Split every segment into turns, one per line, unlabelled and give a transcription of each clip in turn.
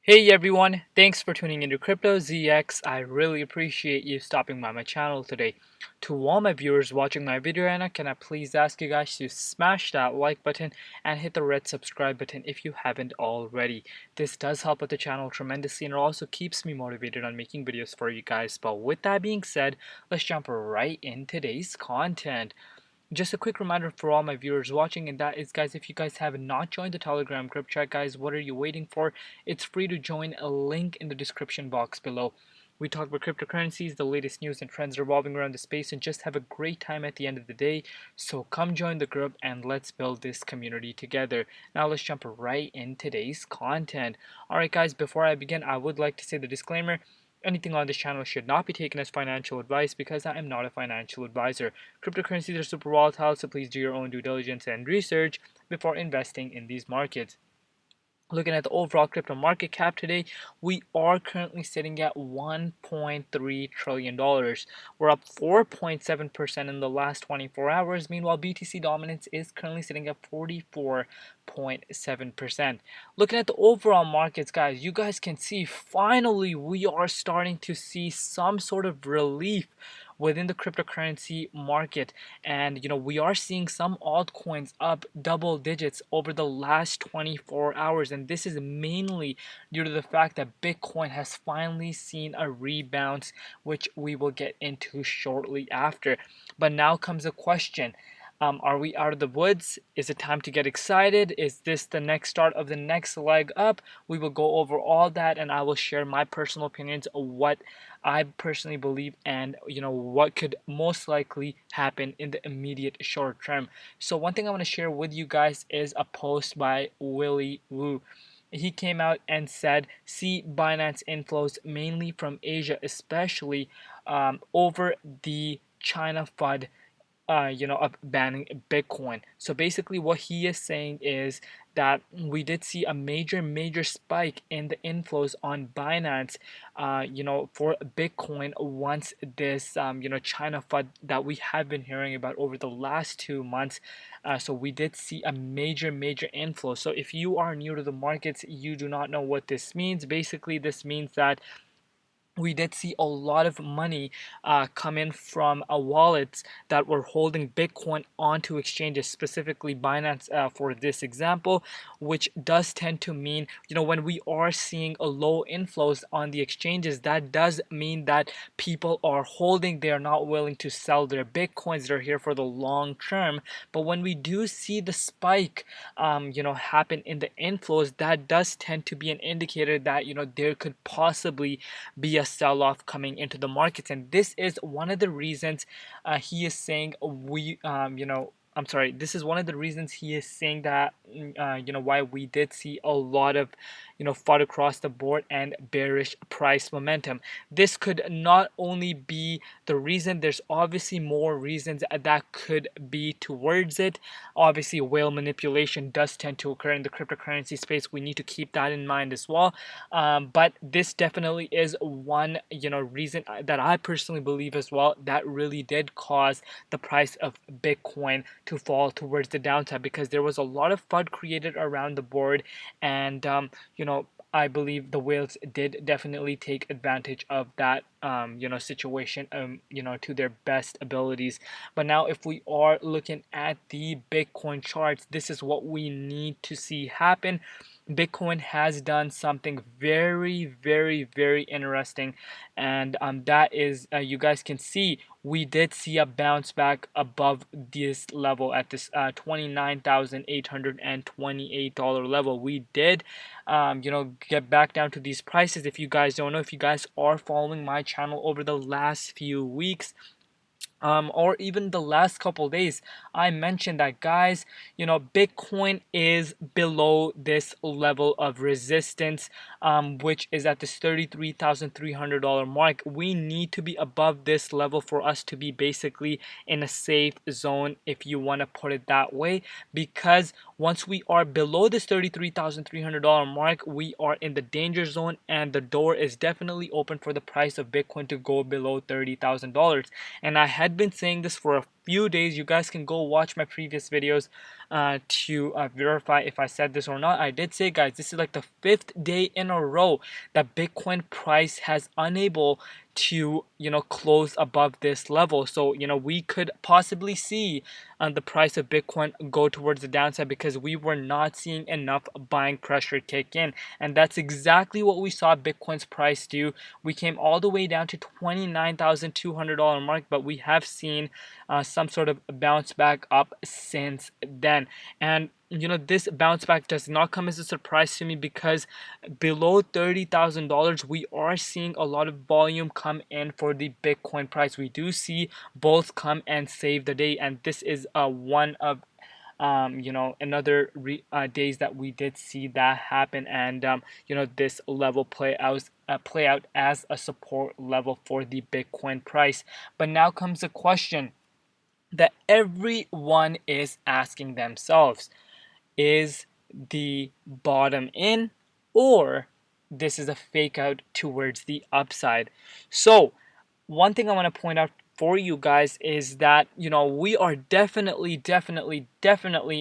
Hey everyone, thanks for tuning into Crypto ZX. I really appreciate you stopping by my channel today. To all my viewers watching my video right now, can I please ask you guys to smash that like button and hit the red subscribe button if you haven't already. This does help out the channel tremendously and it also keeps me motivated on making videos for you guys. But with that being said, let's jump right in today's content. Just a quick reminder for all my viewers watching, and that is, guys, if you guys have not joined the Telegram group chat, guys, what are you waiting for? It's free to join, a link in the description box below. We talk about cryptocurrencies, the latest news and trends revolving around the space, and just have a great time at the end of the day. So come join the group and let's build this community together. Now let's jump right in today's content. Alright guys, before I begin, I would like to say the disclaimer. Anything on this channel should not be taken as financial advice because I am not a financial advisor. Cryptocurrencies are super volatile, so please do your own due diligence and research before investing in these markets. Looking at the overall crypto market cap today, we are currently sitting at $1.3 trillion. We're up 4.7% in the last 24 hours. Meanwhile, BTC dominance is currently sitting at 44.7%. Looking at the overall markets, guys, you guys can see finally we are starting to see some sort of relief within the cryptocurrency market, and we are seeing some altcoins up double digits over the last 24 hours, and this is mainly due to the fact that Bitcoin has finally seen a rebound, which we will get into shortly after. But now comes a question. Are we out of the woods? Is it time to get excited? Is this the next start of the next leg up? We will go over all that and I will share my personal opinions of what I personally believe and what could most likely happen in the immediate short term. So one thing I want to share with you guys is a post by Willy Woo. He came out and said, see Binance inflows mainly from Asia, especially over the China FUD of banning Bitcoin. So basically what he is saying is that we did see a major spike in the inflows on Binance, for Bitcoin once this, China FUD that we have been hearing about over the last 2 months. So we did see a major inflow. So if you are new to the markets, you do not know what this means. Basically, this means that we did see a lot of money come in from wallets that were holding Bitcoin onto exchanges, specifically Binance for this example, which does tend to mean, when we are seeing a low inflows on the exchanges, that does mean that people are holding, they are not willing to sell their Bitcoins, they're here for the long term. But when we do see the spike, happen in the inflows, that does tend to be an indicator that, there could possibly be a sell-off coming into the markets, and this is one of the reasons he is saying I'm sorry, this is one of the reasons he is saying that why we did see a lot of FUD across the board and bearish price momentum. This could not only be the reason, there's obviously more reasons that could be towards it. Obviously whale manipulation does tend to occur in the cryptocurrency space. We need to keep that in mind as well. But this definitely is one reason that I personally believe as well that really did cause the price of Bitcoin to fall towards the downside, because there was a lot of FUD created around the board, and I believe the whales did definitely take advantage of that situation to their best abilities. But now if we are looking at the Bitcoin charts, this is what we need to see happen. Bitcoin has done something very interesting, and that is, you guys can see we did see a bounce back above this level at this $29,828 level. We did get back down to these prices. If you guys don't know, if you guys are following my channel over the last few weeks, or even the last couple days, I mentioned that, guys, Bitcoin is below this level of resistance, which is at this $33,300 mark. We need to be above this level for us to be basically in a safe zone, if you want to put it that way, because once we are below this $33,300 mark, we are in the danger zone, and the door is definitely open for the price of Bitcoin to go below $30,000. And I had been saying this for a few days. You guys can go watch my previous videos to verify if I said this or not. I did say, guys, this is like the 5th day in a row that Bitcoin price has unable to close above this level. So we could possibly see the price of Bitcoin go towards the downside because we were not seeing enough buying pressure kick in, and that's exactly what we saw Bitcoin's price do. We came all the way down to $29,200 mark, but we have seen some sort of bounce back up since then. And this bounce back does not come as a surprise to me because below $30,000 we are seeing a lot of volume come in for the Bitcoin price. We do see bulls come and save the day, and this is one of another days that we did see that happen, and this level play out as a support level for the Bitcoin price. But now comes the question that everyone is asking themselves: is the bottom in, or this is a fake out towards the upside? So one thing I want to point out for you guys is that we are definitely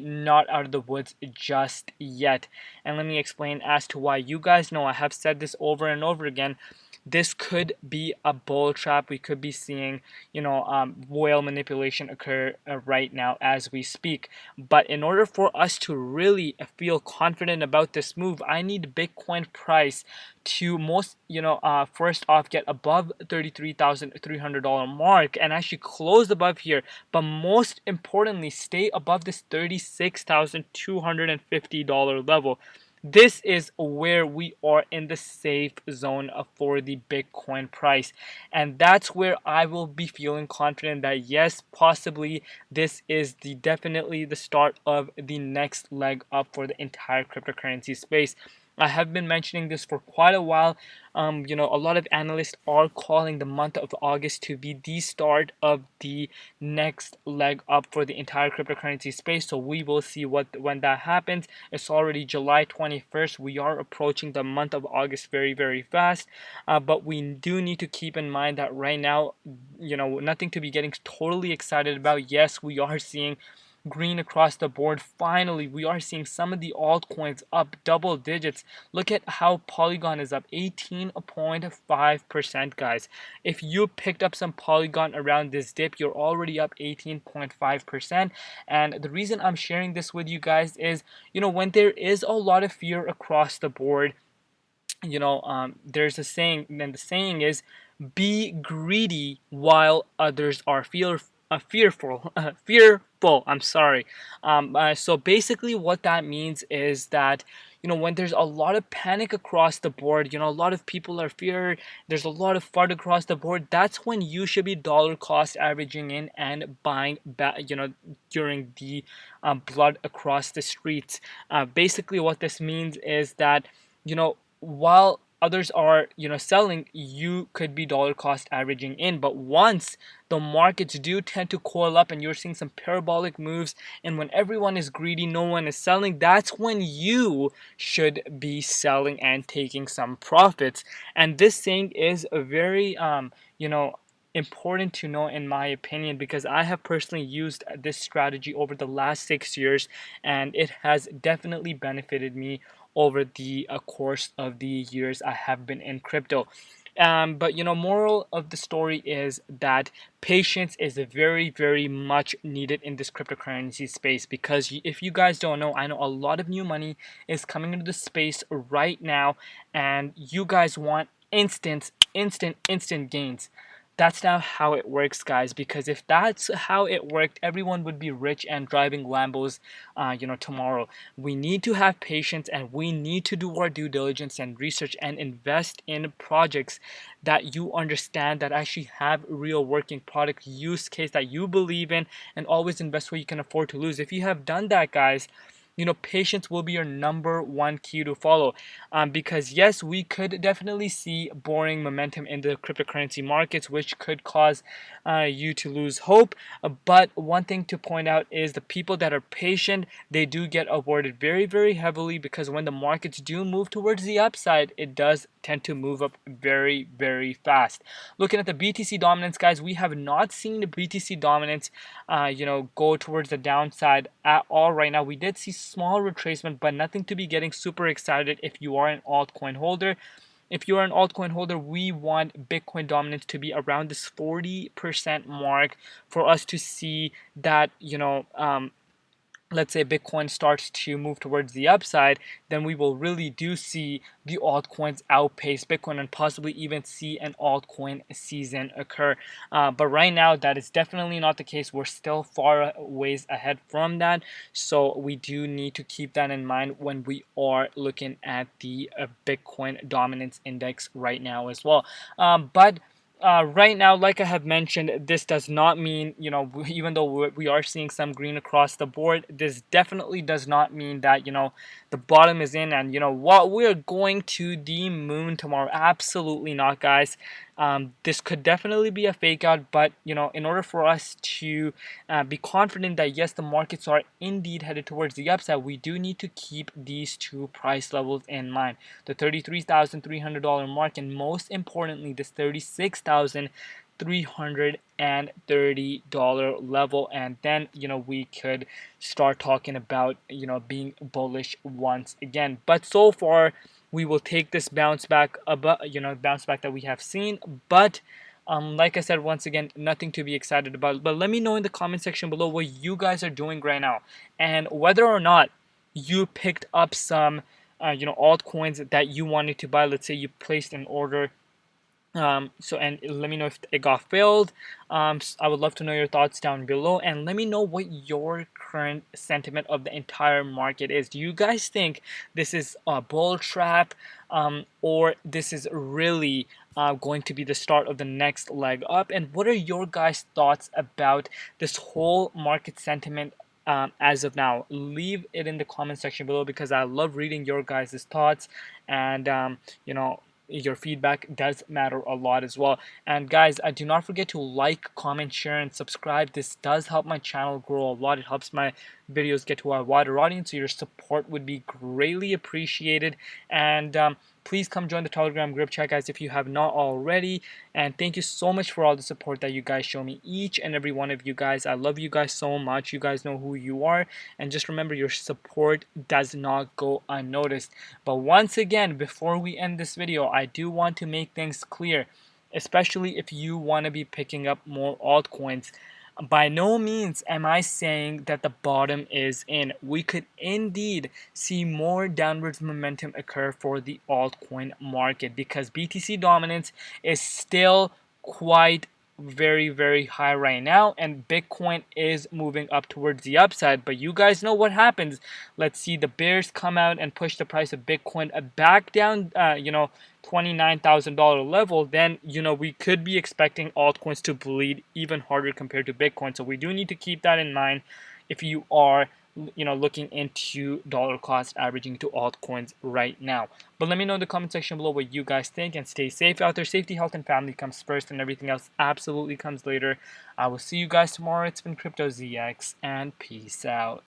not out of the woods just yet, and let me explain as to why. You guys know I have said this over and over again. This could be a bull trap. We could be seeing whale manipulation occur right now as we speak. But in order for us to really feel confident about this move, I need Bitcoin price to first off get above $33,300 mark and actually close above here, but most importantly stay above this $36,250 level. This is where we are in the safe zone for the Bitcoin price, and that's where I will be feeling confident that yes, possibly this is definitely the start of the next leg up for the entire cryptocurrency space. I have been mentioning this for quite a while. A lot of analysts are calling the month of August to be the start of the next leg up for the entire cryptocurrency space. So we will see when that happens. It's already July 21st. We are approaching the month of August very fast. But we do need to keep in mind that right now, nothing to be getting totally excited about. Yes, we are seeing green across the board. Finally, we are seeing some of the altcoins up double digits. Look at how Polygon is up 18.5%, guys. If you picked up some Polygon around this dip, you're already up 18.5%. And the reason I'm sharing this with you guys is, when there is a lot of fear across the board, there's a saying, and the saying is, be greedy while others are fearful. I'm sorry. So basically what that means is that when there's a lot of panic across the board, a lot of people are feared, there's a lot of FUD across the board, that's when you should be dollar cost averaging in and buying back, during the blood across the streets. Basically what this means is that while others are selling, you could be dollar cost averaging in. But once the markets do tend to coil up and you're seeing some parabolic moves, and when everyone is greedy, no one is selling, that's when you should be selling and taking some profits. And this thing is a very important to know, in my opinion, because I have personally used this strategy over the last 6 years, and it has definitely benefited me over the course of the years I have been in crypto. But moral of the story is that patience is very much needed in this cryptocurrency space, because if you guys don't know, I know a lot of new money is coming into the space right now, and you guys want instant gains. That's not how it works, guys, because if that's how it worked, everyone would be rich and driving Lambos tomorrow. We need to have patience, and we need to do our due diligence and research and invest in projects that you understand, that actually have real working product use case that you believe in, and always invest where you can afford to lose. If you have done that, guys, patience will be your number one key to follow. Because yes, we could definitely see boring momentum in the cryptocurrency markets, which could cause you to lose hope. But one thing to point out is the people that are patient, they do get awarded very, very heavily, because when the markets do move towards the upside, it does tend to move up very, very fast. Looking at the BTC dominance, guys, we have not seen the BTC dominance go towards the downside at all right now. We did see small retracement, but nothing to be getting super excited if you are an altcoin holder. If you are an altcoin holder, we want Bitcoin dominance to be around this 40% mark for us to see that, let's say Bitcoin starts to move towards the upside, then we will really do see the altcoins outpace Bitcoin and possibly even see an altcoin season occur. But right now, that is definitely not the case. We're still far ways ahead from that. So we do need to keep that in mind when we are looking at the Bitcoin dominance index right now as well. But right now, like I have mentioned, this does not mean, even though we are seeing some green across the board, this definitely does not mean that, the bottom is in and, what, we're going to the moon tomorrow. Absolutely not, guys. This could definitely be a fake out, but, in order for us to be confident that, yes, the markets are indeed headed towards the upside, we do need to keep these two price levels in mind. The $33,300 mark, and most importantly, this $36,330 level, and then we could start talking about being bullish once again. But so far, we will take this bounce back that we have seen. But like I said, once again, nothing to be excited about. But let me know in the comment section below what you guys are doing right now, and whether or not you picked up some altcoins that you wanted to buy. Let's say you placed an order, and let me know if it got filled. I would love to know your thoughts down below, and let me know what your current sentiment of the entire market is. Do you guys think this is a bull trap, or this is really going to be the start of the next leg up? And what are your guys' thoughts about this whole market sentiment as of now? Leave it in the comment section below, because I love reading your guys' thoughts, and your feedback does matter a lot as well. And guys, do not forget to like, comment, share, and subscribe. This does help my channel grow a lot. It helps my videos get to a wider audience, so your support would be greatly appreciated. And please come join the Telegram group chat, guys, if you have not already. And thank you so much for all the support that you guys show me, each and every one of you guys. I love you guys so much. You guys know who you are, and just remember, your support does not go unnoticed. But once again, before we end this video, I do want to make things clear, especially if you want to be picking up more altcoins. By no means am I saying that the bottom is in. We could indeed see more downwards momentum occur for the altcoin market, because BTC dominance is still quite very, very high right now, and Bitcoin is moving up towards the upside. But you guys know what happens. Let's see the bears come out and push the price of Bitcoin back down, $29,000 level, then we could be expecting altcoins to bleed even harder compared to Bitcoin. So we do need to keep that in mind if you are looking into dollar cost averaging to altcoins right now. But let me know in the comment section below what you guys think, and stay safe out there. Safety, health, and family comes first, and everything else absolutely comes later. I will see you guys tomorrow. It's been Crypto ZX, and peace out.